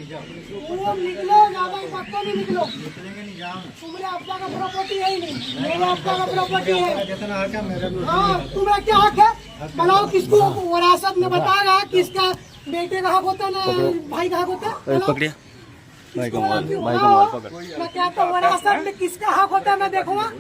तुम निकलो ना भाई, पक्का नहीं निकलो। तुम्हारे अब्बा का प्रॉपर्टी है ही नहीं, मेरे अब्बा का प्रॉपर्टी है। हाँ, तुम्हारा क्या हक है? बनाओ, किसको विरासत में बताएगा किसका बेटे का हक होता है ना भाई का हक होता है? पकड़िए मैं कहता हूँ विरासत में किसका हक होता है मैं देखूंगा।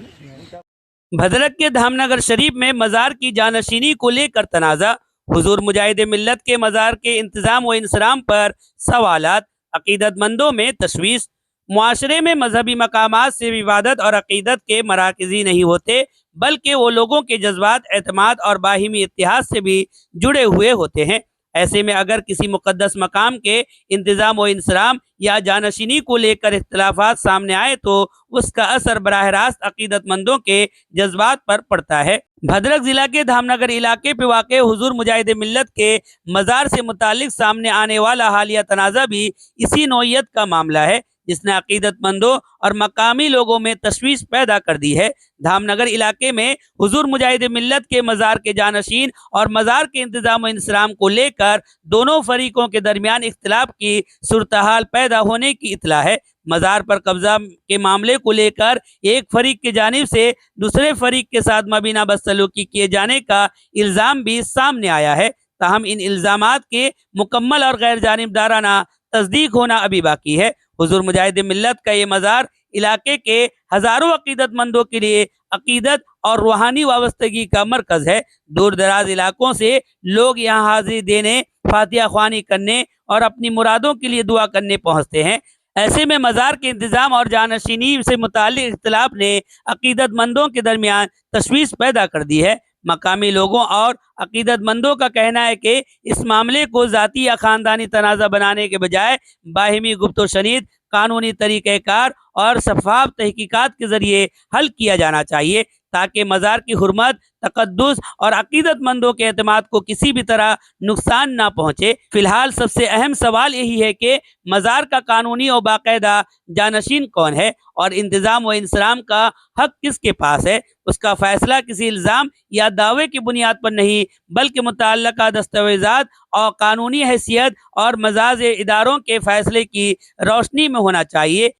भद्रक के धामनगर शरीफ में मजार की जानशीनी को लेकर तनाज़ा। हुजूर मुजाहिद मिल्लत के मजार के इंतजाम व इंसराम पर सवालात। अकीदतमंदों में तशवीश। मुआशरे में मजहबी मकामात से इबादत और अकीदत के मराकज़ी नहीं होते, बल्कि वो लोगों के जज्बात, एतमाद और बाहिमी इत्तेहाद से भी जुड़े हुए होते हैं। ऐसे में अगर किसी मुक़द्दस मकाम के इंतज़ाम व इंसराम या जानशीनी को लेकर इख्तिलाफात सामने आए तो उसका असर बराह रास्त अकीदतमंदों के जज्बात पर पड़ता है। भद्रक जिला के धामनगर इलाके पे वाक़े हुजूर मुजाहिद मिल्लत के मज़ार से मुतालिक सामने आने वाला हालिया तनाज़ा भी इसी नौइयत का मामला है, जिसने अकीदतमंदों और मकामी लोगों में तशवीश पैदा कर दी है। धामनगर इलाके में हुजूर मुजाहिद मिल्लत के मज़ार के जानशीन और मज़ार के इंतजाम व इंसराम को लेकर दोनों फरीकों के दरमियान इख्तिलाफ की सूरत-हाल पैदा होने की इत्तला है। मज़ार पर कब्जा के मामले को लेकर एक फरीक की जानिब से दूसरे फरीक के साथ मबीना बदसलूकी किए जाने का इल्ज़ाम भी सामने आया है। ताहम इन इल्ज़ामात के मुकम्मल और गैर जानिबदाराना तस्दीक होना अभी बाकी है। हुजूर मुजाहिद मिल्लत का ये मज़ार इलाके के हज़ारों अकीदतमंदों के लिए अकीदत और रूहानी वाबस्तगी का मरकज़ है। दूर दराज इलाकों से लोग यहाँ हाजिरी देने, फातिहा ख्वानी करने और अपनी मुरादों के लिए दुआ करने पहुँचते हैं। ऐसे में मज़ार के इंतज़ाम और जानशीनी से मुताल्लिक़ इख्तिलाफ ने अकीदतमंदों के दरमियान तशवीश पैदा कर दी है। मकामी लोगों और अकीदतमंदों का कहना है कि इस मामले को ज़ाती या ख़ानदानी तनाज़ा बनाने के बजाय बाहिमी गुफ्तो शनीद, कानूनी तरीक़ेकार और शफ़ाफ़ तहकीकात के ज़रिए हल किया जाना चाहिए, ताकि मज़ार की हुर्मत, तक़द्दुस और अकीदतमंदों के एतमाद को किसी भी तरह नुकसान ना पहुँचे। फ़िलहाल सबसे अहम सवाल यही है कि मज़ार का कानूनी और बाकायदा जानशीन कौन है और इंतज़ाम व इंसराम का हक किसके पास है। उसका फ़ैसला किसी इल्ज़ाम या दावे की बुनियाद पर नहीं, बल्कि मुतअल्लिक़ा दस्तावेज़ात और कानूनी हैसियत और मजाज इदारों के फ़ैसले की रोशनी में होना चाहिए।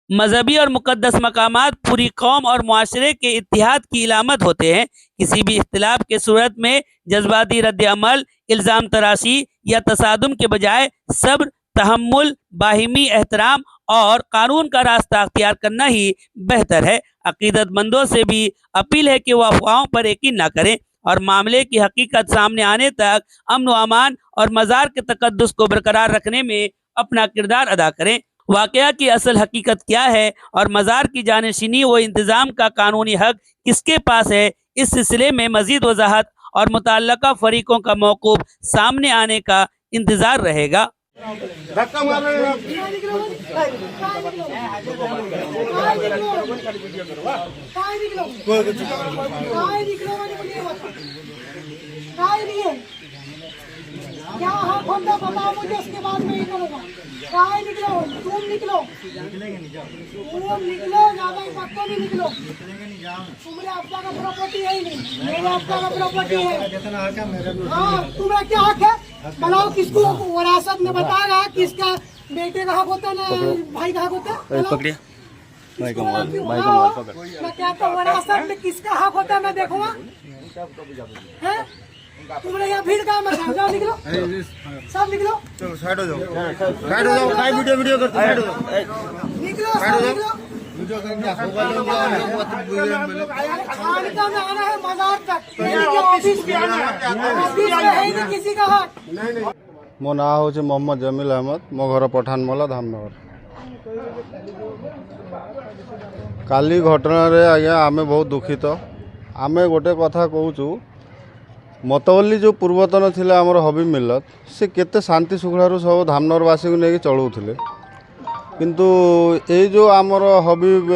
मजहबी और मुक़द्दस मकामात पूरी कौम और मुआशरे के इत्तिहाद की इलामत होते हैं। किसी भी इख्तिलाफ के सूरत में जज्बाती रद्द अमल, इल्ज़ाम तराशी या तसादुम के बजाय सब्र, तहम्मुल, बाहिमी एहतराम और कानून का रास्ता अख्तियार करना ही बेहतर है। अकीदतमंदों से भी अपील है कि वह अफवाहों पर यकीन न करें और मामले की हकीकत सामने आने तक अमन व अमान और मज़ार के तक़द्दुस को बरकरार रखने में अपना किरदार अदा करें। वाक़या की असल हकीकत क्या है और मज़ार की जानशीनी व इंतज़ाम का कानूनी हक किसके पास है, इस सिलसिले में मज़ीद वज़ाहत और मुतअल्लिक़ा फ़रीक़ों का मौक़ूफ़ सामने आने का इंतज़ार रहेगा। क्या हक होता बताओ मुझे, उसके बाद में ये करूँगा। कहाँ निकलो? तुम निकलो। तुम निकलो ना भाई, पक्का नहीं निकलो। तुम्हारे अब्बा का प्रॉपर्टी है ही नहीं, मेरे अब्बा का प्रॉपर्टी है। हाँ, तुम्हारा क्या हक है? बनाओ, किसको विरासत में बताएगा किसका बेटे का हक होता है ना भाई का हक होता है? पकड़िए मैं कहता हूँ विरासत में किसका हक होता है मैं देखूंगा। तुम्हारे यहाँ भीड़ का मत जाओ, निकलो सब निकलो, चलो साइड हो जाओ, साइड हो जाओ, काय वीडियो करते साइड हो जाओ, निकलो सब निकलो, वीडियो करके आना है मज़ार तक, ऑफिस में आना है, ऑफिस में है नहीं किसी का हक। मो ना हो मोहम्मद जमील अहमद, मो घर पठानमला धामनगर। काली घटना रे आज्ञा आमे बहुत दुखित। आमे गोटे कथा कहूँ, मतवली जो पूर्वतन थिले आमर हबीब मिल्लत, से केते शांति शुक्लारू सब धामनगरवासी को लेकिन चलाउथिले, किंतु ये जो आमर हबीब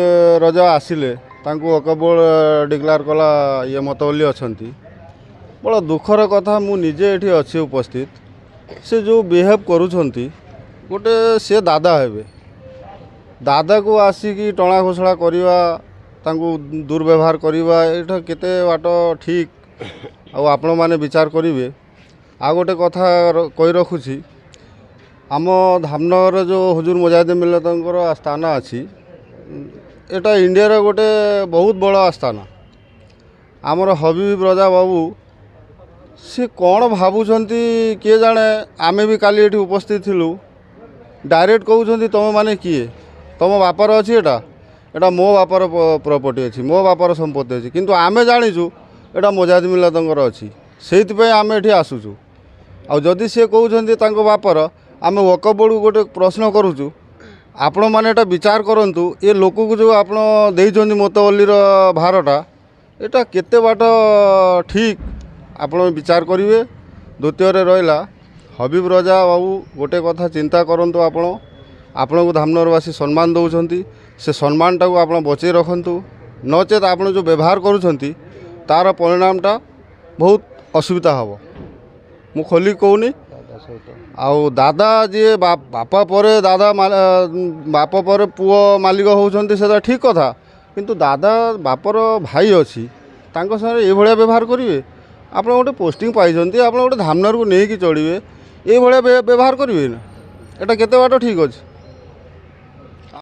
रजा आसिले तांको अकबल डिक्लेयर कला ये मतवली अछंती। बड़ा दुखर कथा, मु निजे एठी अच्छी उपस्थित। से जो बिहेव करुछंती, गोटे से दादा हेबे, दादा को आसिकी टणा घोषणा करिवा, तांको दुर्व्यवहार करिवा, एटा केते बाट ठीक आपण मैंने विचार करेंगे। आ गोटे कथा कही रखुची, आम धामनगर जो हुजूर मुजाहिद मिल्लतंकर आस्थाना अच्छी एटा इंडिया रे गोटे बहुत बड़ आस्थाना आमर हबीब रजा बाबू सी कौन भावुंट किए जाने आमे भी काली एठी उपस्थित थिलु डायरेक्ट कहउछंती तुम माने किए तुम बापार अच्छी एटा मो बापार प्रॉपर्टी अच्छी मो बापार संपत्ति अच्छी किंतु आमे जानिचु एटा मुजाहिद मिल्लतंकर अच्छी से आमे एठी आसुचु आ जदि सी कहउछंती तांको बापार आमे वकफ बोर्ड गोटे प्रश्न करूचु आपण मैंने एटा विचार करंतु ये लोक को जो आप देइछंती मतवल्लीर भारटा एटा केते बाट ठीक आपण विचार करिवे। द्वितीय रहा हबीब रजा बाबू गोटे कथा चिंता करंतु आपण को धामनगरवासी सम्मान दौरान से सम्मान टाक आप बचे रखु नचेत आप जो व्यवहार करुँच तार परिणामटा बहुत असुविधा हम मु खोली कहूनी आउ दादा जी बापा पर दादा बापा पर पुओ मालिक होउछंती सेटा ठीक कथा किंतु दादा बापर भाई अच्छी तांको संगे ये भलिया व्यवहार करिवे आप गोटे पोस्टिंग पाइछंती आप गोटे धामनगर को नहीं चलिए ये भलिया व्यवहार करिवे ना एटा केते बाट ठीक अच्छे।